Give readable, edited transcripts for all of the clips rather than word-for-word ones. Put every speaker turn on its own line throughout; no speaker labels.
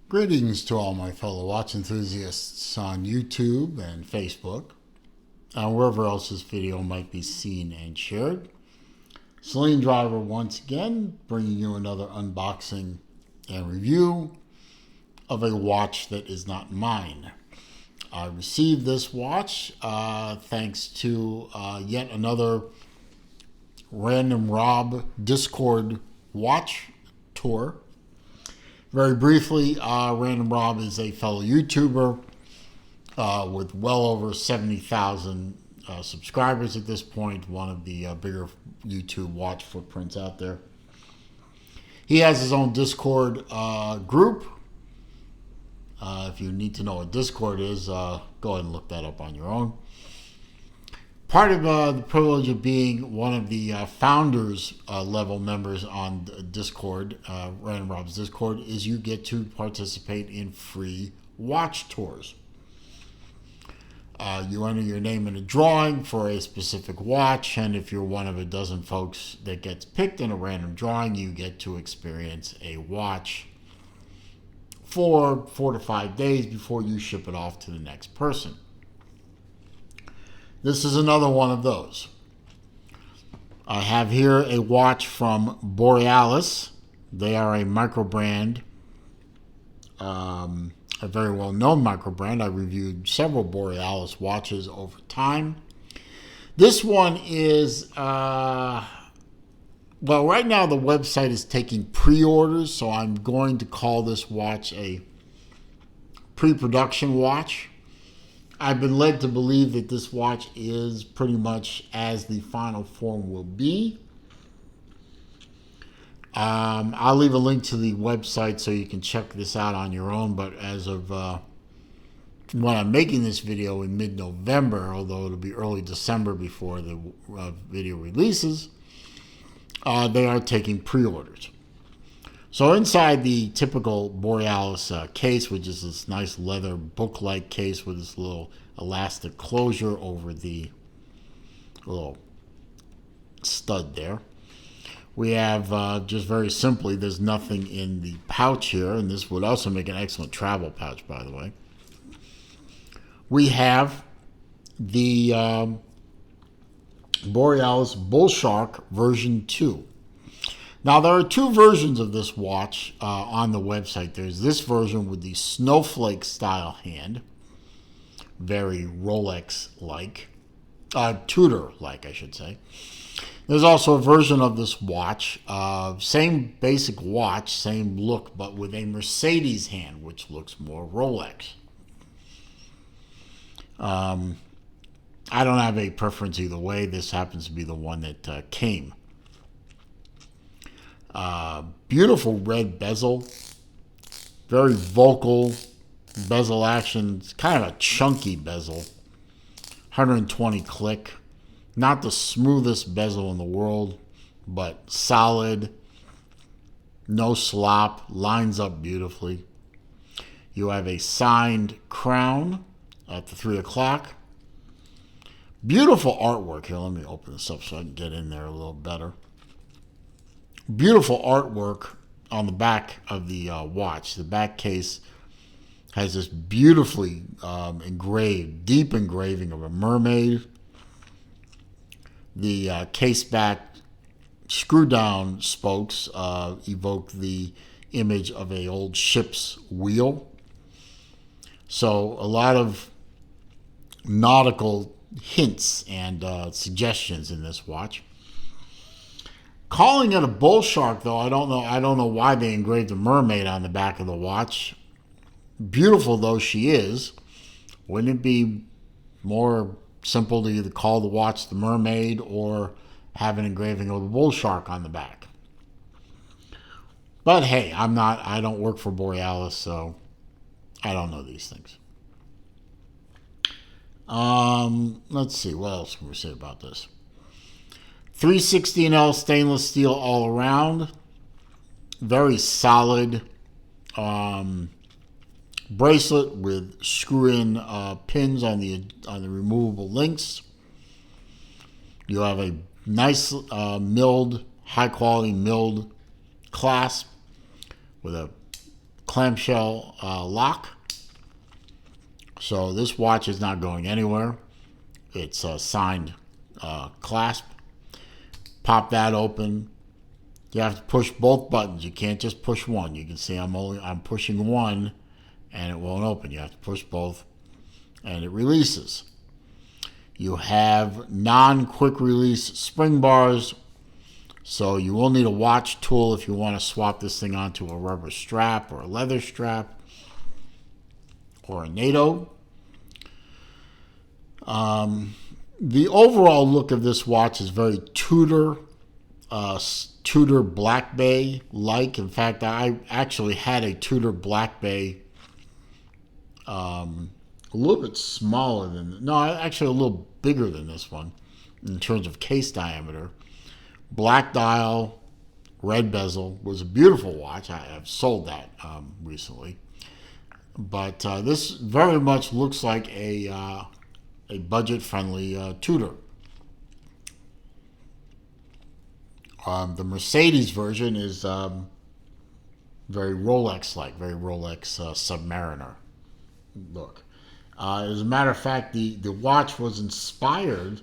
Greetings to all my fellow watch enthusiasts on YouTube and Facebook, and wherever else this video might be seen and shared. Celine Driver once again, bringing you another unboxing and review of a watch that is not mine. I received this watch thanks to yet another Random Rob Discord watch tour. Very briefly, Random Rob is a fellow YouTuber with well over 70,000 subscribers at this point, one of the bigger YouTube watch footprints out there. He has his own Discord group. If you need to know what Discord is, go ahead and look that up on your own. Part of the privilege of being one of the founders level members on Discord, Random Rob's Discord, is you get to participate in free watch tours. You enter your name in a drawing for a specific watch, and if you're one of a dozen folks that gets picked in a random drawing, you get to experience a watch for 4 to 5 days before you ship it off to the next person. This is another one of those. I have here a watch from Borealis. They are a micro brand, a very well-known micro brand. I reviewed several Borealis watches over time. This one is, well, right now the website is taking pre-orders, so I'm going to call this watch a pre-production watch. I've been led to believe that this watch is pretty much as the final form will be. I'll leave a link to the website so you can check this out on your own, but as of when I'm making this video in mid-November, although it'll be early December before the video releases, they are taking pre-orders. So inside the typical Borealis case, which is this nice leather book-like case with this little elastic closure over the little stud there, we have just very simply, there's nothing in the pouch here, and this would also make an excellent travel pouch, by the way. We have the Borealis Bullshark version 2. Now, there are two versions of this watch on the website. There's this version with the snowflake style hand, very Rolex-like, Tudor-like, I should say. There's also a version of this watch, same basic watch, same look, but with a Mercedes hand, which looks more Rolex. I don't have a preference either way. This happens to be the one that came. Beautiful red bezel, very vocal bezel action. It's kind of a chunky bezel, 120 click, not the smoothest bezel in the world, but solid, no slop, lines up beautifully. You have a signed crown at the 3 o'clock. Beautiful artwork here. Let me open this up so I can get in there a little better. Beautiful artwork on the back of the watch. The back case has this beautifully engraved, deep engraving of a mermaid. The case back screw down spokes evoke the image of an old ship's wheel. So a lot of nautical hints and suggestions in this watch. Calling it a Bullshark, though, I don't know why they engraved a mermaid on the back of the watch. Beautiful though she is, wouldn't it be more simple to either call the watch the mermaid or have an engraving of a Bullshark on the back? But hey, I don't work for Borealis, so I don't know these things. Let's see, what else can we say about this? 316L stainless steel all around. Very solid bracelet with screw-in pins on the removable links. You have a nice milled, high-quality milled clasp with a clamshell lock. So this watch is not going anywhere. It's a signed clasp. Pop that open. You have to push both buttons. You can't just push one. You can see I'm pushing one and it won't open. You have to push both and it releases. You have non-quick release spring bars. So you will need a watch tool if you want to swap this thing onto a rubber strap or a leather strap or a NATO. The overall look of this watch is very Tudor Black Bay like. In fact, I actually had a Tudor Black Bay, a little bit smaller than, no, actually a little bigger than this one in terms of case diameter. Black dial, red bezel. Was a beautiful watch. I have sold that recently. But this very much looks like a budget-friendly Tudor. The Mercedes version is very Rolex-like, very Rolex Submariner look. As a matter of fact, the watch was inspired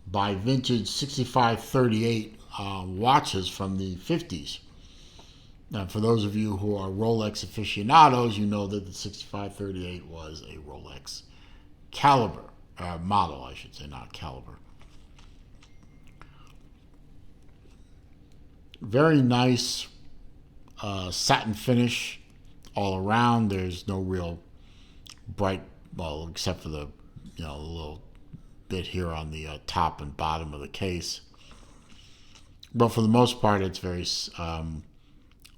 by vintage 6538 watches from the 50s. Now, for those of you who are Rolex aficionados, you know that the 6538 was a Rolex caliber. Model, I should say, not caliber. Very nice satin finish all around. There's no real bright, well, except for the little bit here on the top and bottom of the case. But for the most part, it's very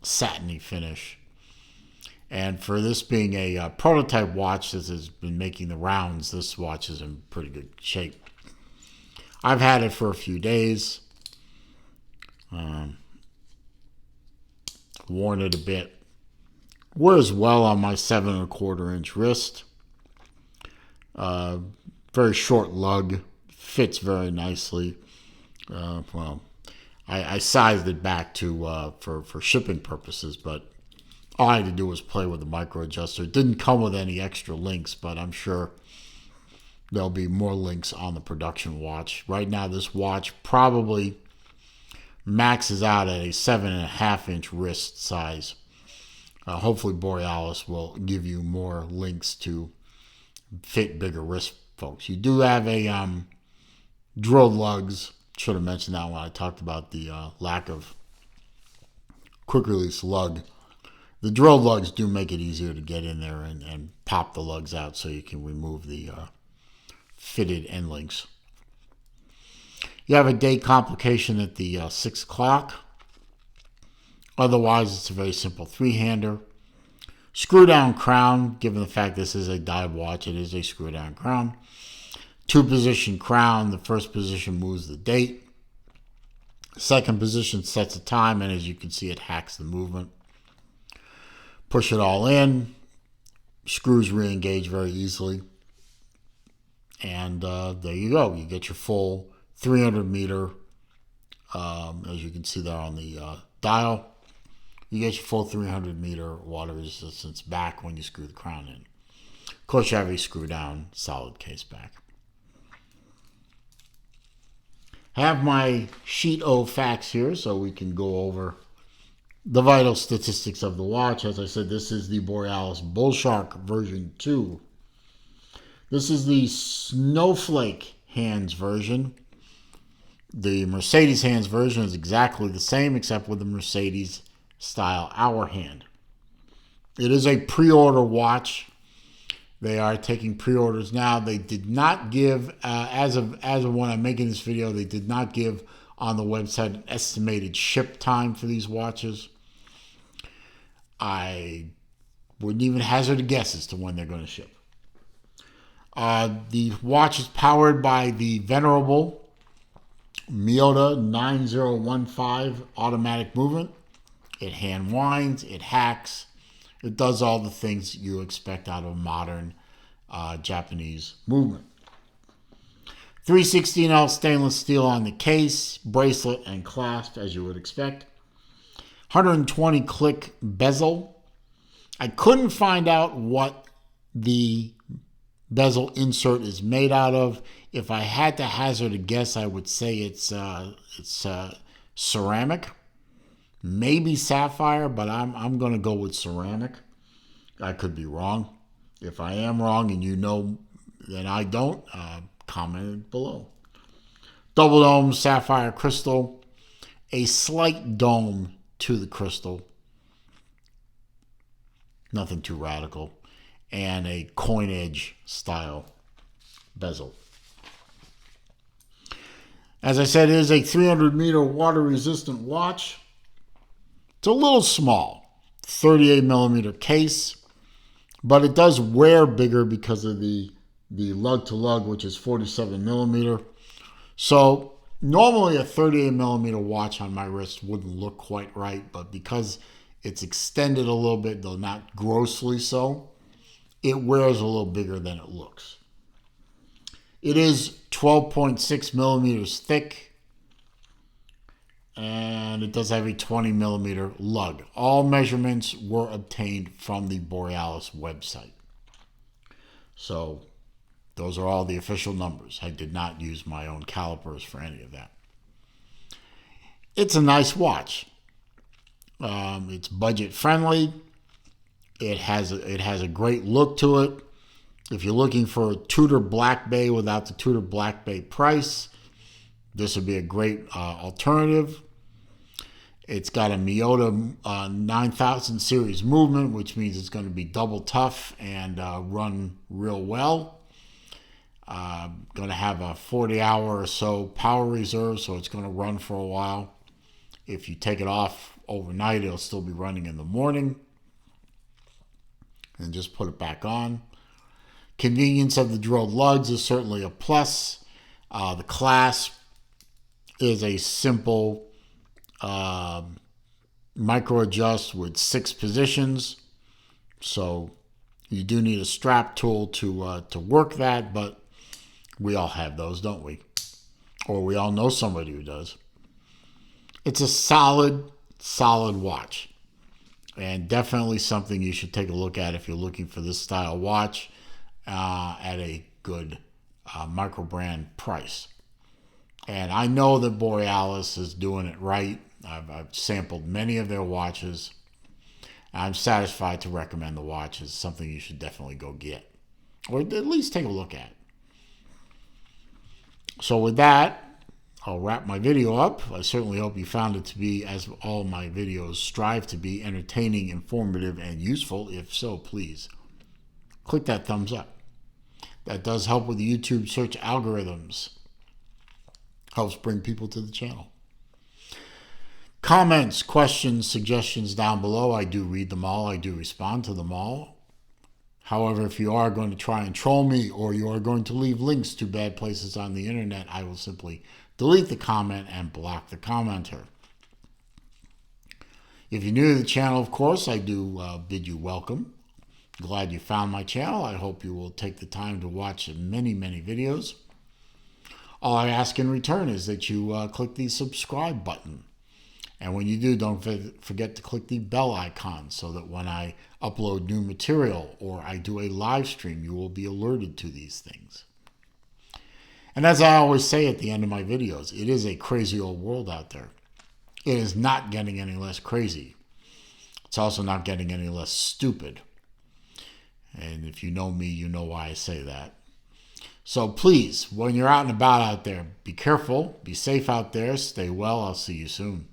satiny finish. And for this being a prototype watch that has been making the rounds, this watch is in pretty good shape. I've had it for a few days. Worn it a bit. Wears well on my 7¼ inch wrist. Very short lug. Fits very nicely. Well, I sized it back to for shipping purposes, but all I had to do was play with the micro adjuster. It didn't come with any extra links, but I'm sure there'll be more links on the production watch. Right now, this watch probably maxes out at a 7½ inch wrist size. Hopefully, Borealis will give you more links to fit bigger wrist folks. You do have a drill lugs. Should have mentioned that when I talked about the lack of quick release lug. The drill lugs do make it easier to get in there and pop the lugs out so you can remove the fitted end links. You have a date complication at the 6 o'clock. Otherwise, it's a very simple 3-hander. Screw down crown, given the fact this is a dive watch, it is a screw down crown. 2-position crown. The first position moves the date. Second position sets the time, and as you can see, it hacks the movement. Push it all in. Screws re-engage very easily. And there you go. You get your full 300 meter, as you can see there on the dial. You get your full 300 meter water resistance back when you screw the crown in. Of course, you have a screw down solid case back. I have my sheet of facts here so we can go over the vital statistics of the watch. As I said, this is the Borealis Bullshark version 2. This is the Snowflake hands version. The Mercedes hands version is exactly the same except with the Mercedes style hour hand. It is a pre-order watch. They are taking pre-orders now. They did not give, as of when I'm making this video, they did not give on the website an estimated ship time for these watches. I wouldn't even hazard a guess as to when they're going to ship. The watch is powered by the venerable Miyota 9015 automatic movement. It hand winds, it hacks, it does all the things you expect out of a modern Japanese movement. 316L stainless steel on the case, bracelet, and clasp, as you would expect. 120 click bezel. I couldn't find out what the bezel insert is made out of. If I had to hazard a guess, I would say it's ceramic, maybe sapphire, but I'm going to go with ceramic. I could be wrong. If I am wrong and you know that I don't, comment below. Double dome sapphire crystal, a slight dome to the crystal, nothing too radical, and a coin edge style bezel. As I said, it is a 300-meter water-resistant watch. It's a little small, 38-millimeter case, but it does wear bigger because of the lug-to-lug, which is 47-millimeter. So normally a 38-millimeter watch on my wrist wouldn't look quite right, but because it's extended a little bit, though not grossly so, it wears a little bigger than it looks. It is 12.6 millimeters thick, and it does have a 20-millimeter lug. All measurements were obtained from the Borealis website. So those are all the official numbers. I did not use my own calipers for any of that. It's a nice watch. It's budget friendly. It has a great look to it. If you're looking for a Tudor Black Bay without the Tudor Black Bay price, this would be a great alternative. It's got a Miyota 9000 series movement, which means it's going to be double tough and run real well. Going to have a 40-hour or so power reserve, so it's going to run for a while. If you take it off overnight, it'll still be running in the morning. And just put it back on. Convenience of the drilled lugs is certainly a plus. The clasp is a simple micro adjust with 6 positions. So you do need a strap tool to work that, but we all have those, don't we? Or we all know somebody who does. It's a solid watch. And definitely something you should take a look at if you're looking for this style watch at a good micro brand price. And I know that Borealis is doing it right. I've sampled many of their watches. I'm satisfied to recommend the watch as something you should definitely go get, or at least take a look at. So with that, I'll wrap my video up. I certainly hope you found it to be, as all my videos strive to be, entertaining, informative, and useful. If so, please click that thumbs up. That does help with the YouTube search algorithms. Helps bring people to the channel. Comments, questions, suggestions down below. I do read them all. I do respond to them all. However, if you are going to try and troll me, or you are going to leave links to bad places on the internet, I will simply delete the comment and block the commenter. If you're new to the channel, of course, I do bid you welcome. Glad you found my channel. I hope you will take the time to watch many, many videos. All I ask in return is that you click the subscribe button. And when you do, don't forget to click the bell icon so that when I upload new material or I do a live stream, you will be alerted to these things. And as I always say at the end of my videos, it is a crazy old world out there. It is not getting any less crazy. It's also not getting any less stupid. And if you know me, you know why I say that. So please, when you're out and about out there, be careful, be safe out there, stay well. I'll see you soon.